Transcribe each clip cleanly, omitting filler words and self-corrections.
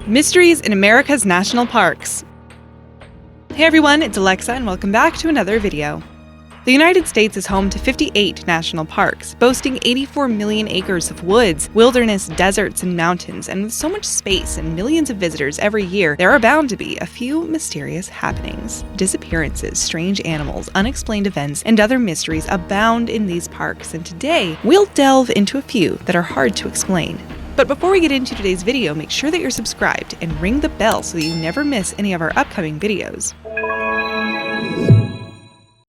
Mysteries in America's National Parks. Hey everyone, it's Alexa and welcome back to another video. The United States is home to 58 national parks, boasting 84 million acres of woods, wilderness, deserts, and mountains, and with so much space and millions of visitors every year, there are bound to be a few mysterious happenings. Disappearances, strange animals, unexplained events, and other mysteries abound in these parks, and today, we'll delve into a few that are hard to explain. But before we get into today's video, make sure that you're subscribed and ring the bell so that you never miss any of our upcoming videos.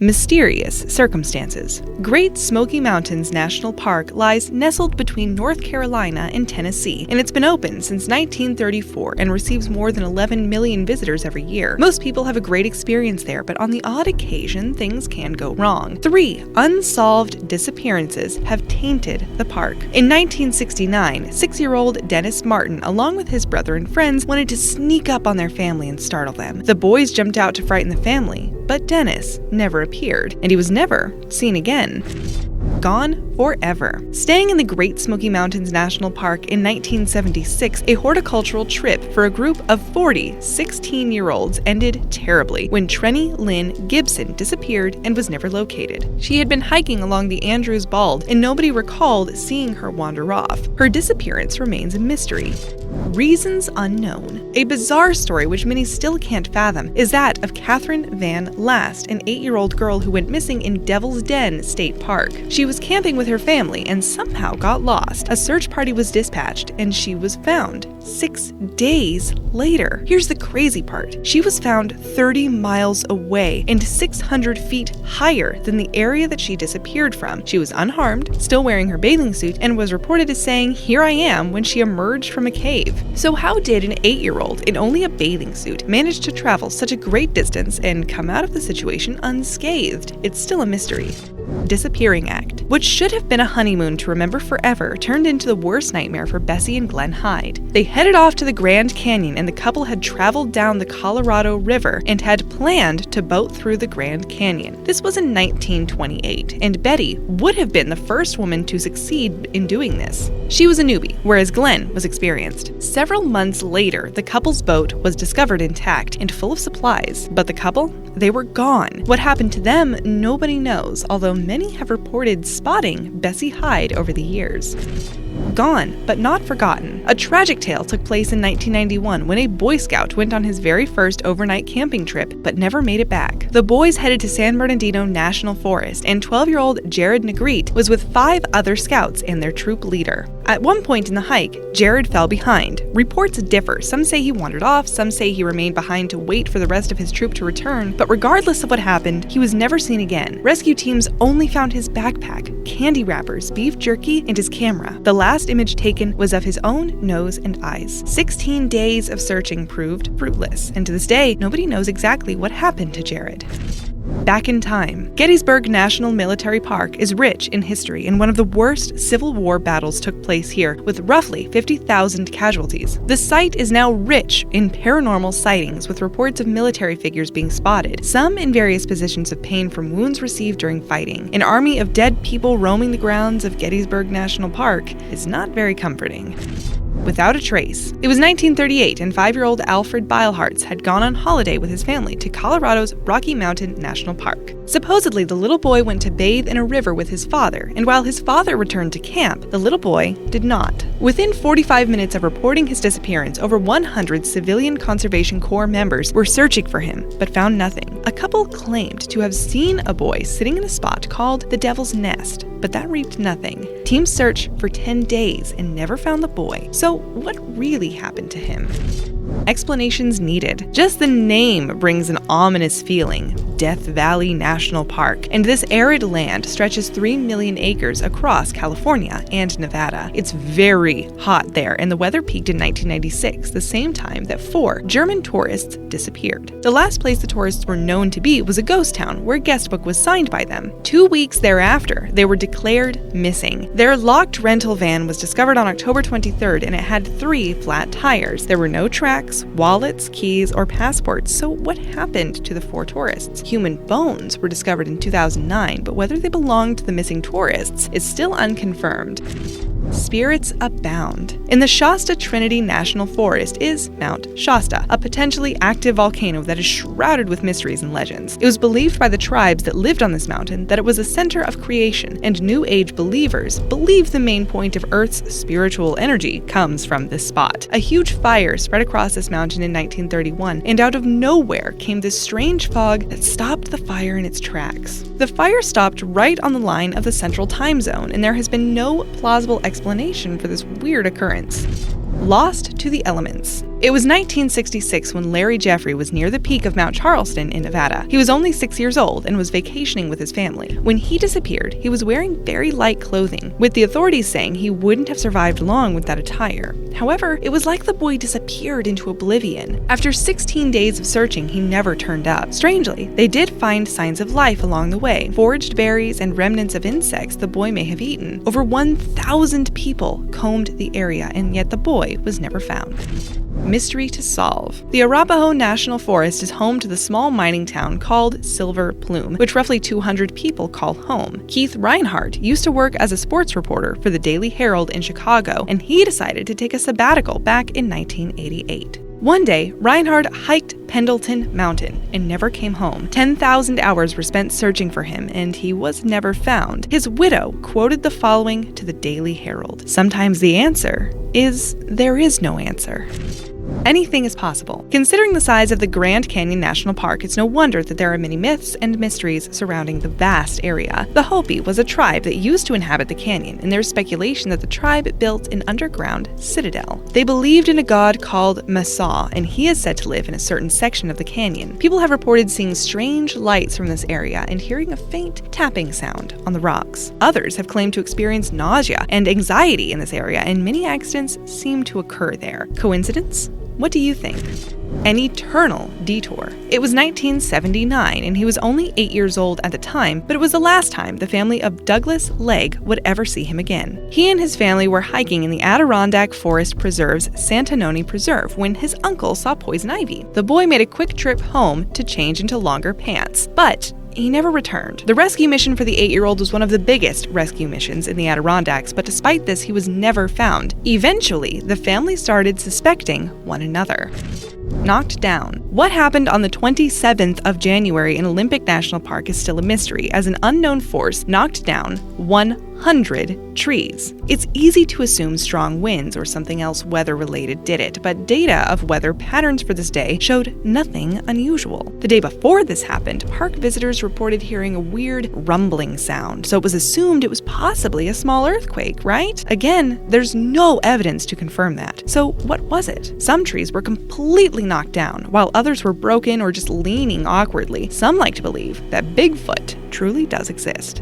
Mysterious circumstances. Great Smoky Mountains National Park lies nestled between North Carolina and Tennessee, and it's been open since 1934 and receives more than 11 million visitors every year. Most people have a great experience there, but on the odd occasion, things can go wrong. 3 unsolved disappearances have tainted the park. In 1969, 6-year-old Dennis Martin, along with his brother and friends, wanted to sneak up on their family and startle them. The boys jumped out to frighten the family, but Dennis never appeared, and he was never seen again. Gone forever. Staying in the Great Smoky Mountains National Park in 1976, a horticultural trip for a group of 40 16-year-olds ended terribly when Trenny Lynn Gibson disappeared and was never located. She had been hiking along the Andrews Bald, and nobody recalled seeing her wander off. Her disappearance remains a mystery. Reasons unknown. A bizarre story which many still can't fathom is that of Catherine Van Last, an 8-year-old girl who went missing in Devil's Den State Park. She was camping with her family and somehow got lost. A search party was dispatched and she was found 6 days later. Here's the crazy part. She was found 30 miles away and 600 feet higher than the area that she disappeared from. She was unharmed, still wearing her bathing suit, and was reported as saying, "Here I am," when she emerged from a cave. So how did an 8-year-old in only a bathing suit manage to travel such a great distance and come out of the situation unscathed? It's still a mystery. Disappearing act. What should have been a honeymoon to remember forever turned into the worst nightmare for Bessie and Glenn Hyde. They headed off to the Grand Canyon, and the couple had traveled down the Colorado River and had planned to boat through the Grand Canyon. This was in 1928, and Betty would have been the first woman to succeed in doing this. She was a newbie, whereas Glenn was experienced. Several months later, the couple's boat was discovered intact and full of supplies, but the couple, they were gone. What happened to them, nobody knows, although many have reported spotting Bessie Hyde over the years. Gone, but not forgotten. A tragic tale took place in 1991 when a Boy Scout went on his very first overnight camping trip, but never made it back. The boys headed to San Bernardino National Forest, and 12-year-old Jared Negrete was with 5 other scouts and their troop leader. At one point in the hike, Jared fell behind. Reports differ. Some say he wandered off, some say he remained behind to wait for the rest of his troop to return, but regardless of what happened, he was never seen again. Rescue teams only found his backpack, candy wrappers, beef jerky, and his camera. The last image taken was of his own nose and eyes. 16 days of searching proved fruitless, and to this day, nobody knows exactly what happened to Jared. Back in time. Gettysburg National Military Park is rich in history, and one of the worst Civil War battles took place here, with roughly 50,000 casualties. The site is now rich in paranormal sightings, with reports of military figures being spotted, some in various positions of pain from wounds received during fighting. An army of dead people roaming the grounds of Gettysburg National Park is not very comforting. Without a trace. It was 1938, and 5-year-old Alfred Beilhartz had gone on holiday with his family to Colorado's Rocky Mountain National Park. Supposedly, the little boy went to bathe in a river with his father, and while his father returned to camp, the little boy did not. Within 45 minutes of reporting his disappearance, over 100 Civilian Conservation Corps members were searching for him, but found nothing. A couple claimed to have seen a boy sitting in a spot called the Devil's Nest, but that reaped nothing. Teams searched for 10 days and never found the boy. So what really happened to him? Explanations needed. Just the name brings an ominous feeling. Death Valley National Park, and this arid land stretches 3 million acres across California and Nevada. It's very hot there, and the weather peaked in 1996, the same time that 4 German tourists disappeared. The last place the tourists were known to be was a ghost town, where a guest book was signed by them. 2 weeks thereafter, they were declared missing. Their locked rental van was discovered on October 23rd, and it had 3 flat tires. There were no tracks, wallets, keys, or passports, so what happened to the 4 tourists? Human bones were discovered in 2009, but whether they belonged to the missing tourists is still unconfirmed. Spirits abound. In the Shasta Trinity National Forest is Mount Shasta, a potentially active volcano that is shrouded with mysteries and legends. It was believed by the tribes that lived on this mountain that it was a center of creation, and New Age believers believe the main point of Earth's spiritual energy comes from this spot. A huge fire spread across this mountain in 1931, and out of nowhere came this strange fog that stopped the fire in its tracks. The fire stopped right on the line of the Central Time Zone, and there has been no plausible explanation for this weird occurrence. Lost to the elements. It was 1966 when Larry Jeffrey was near the peak of Mount Charleston in Nevada. He was only 6 years old and was vacationing with his family. When he disappeared, he was wearing very light clothing, with the authorities saying he wouldn't have survived long with that attire. However, it was like the boy disappeared into oblivion. After 16 days of searching, he never turned up. Strangely, they did find signs of life along the way, foraged berries and remnants of insects the boy may have eaten. Over 1,000 people combed the area, and yet the boy was never found. Mystery to solve. The Arapahoe National Forest is home to the small mining town called Silver Plume, which roughly 200 people call home. Keith Reinhard used to work as a sports reporter for the Daily Herald in Chicago, and he decided to take a sabbatical back in 1988. One day, Reinhard hiked Pendleton Mountain and never came home. 10,000 hours were spent searching for him, and he was never found. His widow quoted the following to the Daily Herald: "Sometimes the answer is there is no answer." Anything is possible. Considering the size of the Grand Canyon National Park, it's no wonder that there are many myths and mysteries surrounding the vast area. The Hopi was a tribe that used to inhabit the canyon, and there's speculation that the tribe built an underground citadel. They believed in a god called Masa, and he is said to live in a certain section of the canyon. People have reported seeing strange lights from this area and hearing a faint tapping sound on the rocks. Others have claimed to experience nausea and anxiety in this area, and many accidents seem to occur there. Coincidence? What do you think? An eternal detour. It was 1979, and he was only 8 years old at the time, but it was the last time the family of Douglas Legg would ever see him again. He and his family were hiking in the Adirondack Forest Preserve's Santanoni Preserve when his uncle saw poison ivy. The boy made a quick trip home to change into longer pants, but he never returned. The rescue mission for the 8-year-old was one of the biggest rescue missions in the Adirondacks, but despite this, he was never found. Eventually, the family started suspecting one another. Knocked down. What happened on the 27th of January in Olympic National Park is still a mystery, as an unknown force knocked down 100 trees. It's easy to assume strong winds or something else weather-related did it, but data of weather patterns for this day showed nothing unusual. The day before this happened, park visitors reported hearing a weird rumbling sound, so it was assumed it was possibly a small earthquake, right? Again, there's no evidence to confirm that. So what was it? Some trees were completely knocked down, while others were broken or just leaning awkwardly. Some like to believe that Bigfoot truly does exist.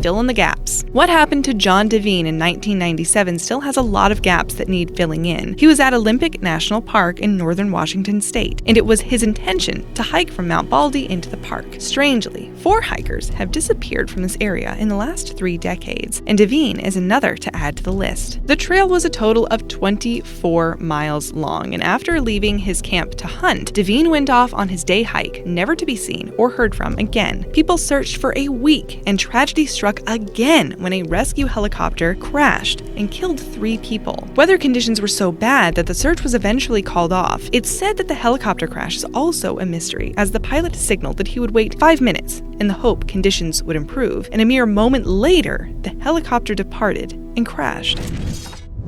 Fill in the gaps. What happened to John Devine in 1997 still has a lot of gaps that need filling in. He was at Olympic National Park in northern Washington state, and it was his intention to hike from Mount Baldy into the park. Strangely, 4 hikers have disappeared from this area in the last 3 decades, and Devine is another to add to the list. The trail was a total of 24 miles long, and after leaving his camp to hunt, Devine went off on his day hike, never to be seen or heard from again. People searched for a week, and tragedy struck again when a rescue helicopter crashed and killed 3 people. Weather conditions were so bad that the search was eventually called off. It's said that the helicopter crash is also a mystery, as the pilot signaled that he would wait 5 minutes in the hope conditions would improve, and a mere moment later, the helicopter departed and crashed.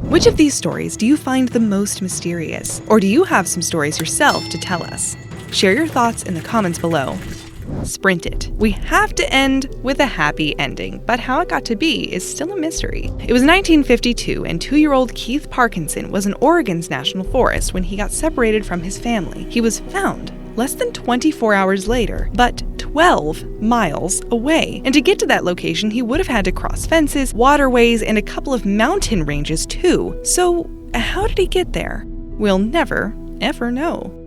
Which of these stories do you find the most mysterious? Or do you have some stories yourself to tell us? Share your thoughts in the comments below. Sprint it. We have to end with a happy ending, but how it got to be is still a mystery. It was 1952, and 2-year-old Keith Parkinson was in Oregon's National Forest when he got separated from his family. He was found less than 24 hours later, but 12 miles away. And to get to that location, he would have had to cross fences, waterways, and a couple of mountain ranges too. So how did he get there? We'll never, ever know.